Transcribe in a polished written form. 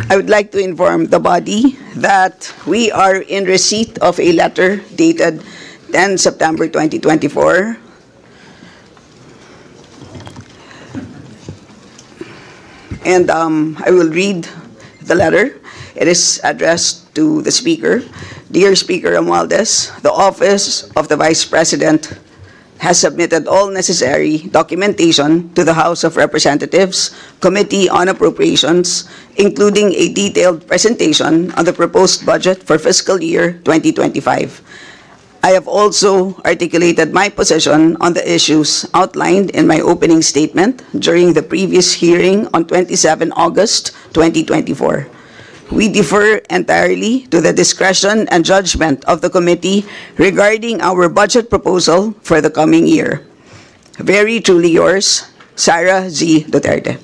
I would like to inform the body that we are in receipt of a letter dated 10 September 2024 and I will read the letter. It is addressed to the Speaker. Dear Speaker Romualdez, the Office of the Vice President has submitted all necessary documentation to the House of Representatives Committee on Appropriations, including a detailed presentation on the proposed budget for fiscal year 2025. I have also articulated my position on the issues outlined in my opening statement during the previous hearing on 27 August 2024. We defer entirely to the discretion and judgment of the committee regarding our budget proposal for the coming year. Very truly yours, Sara Z. Duterte.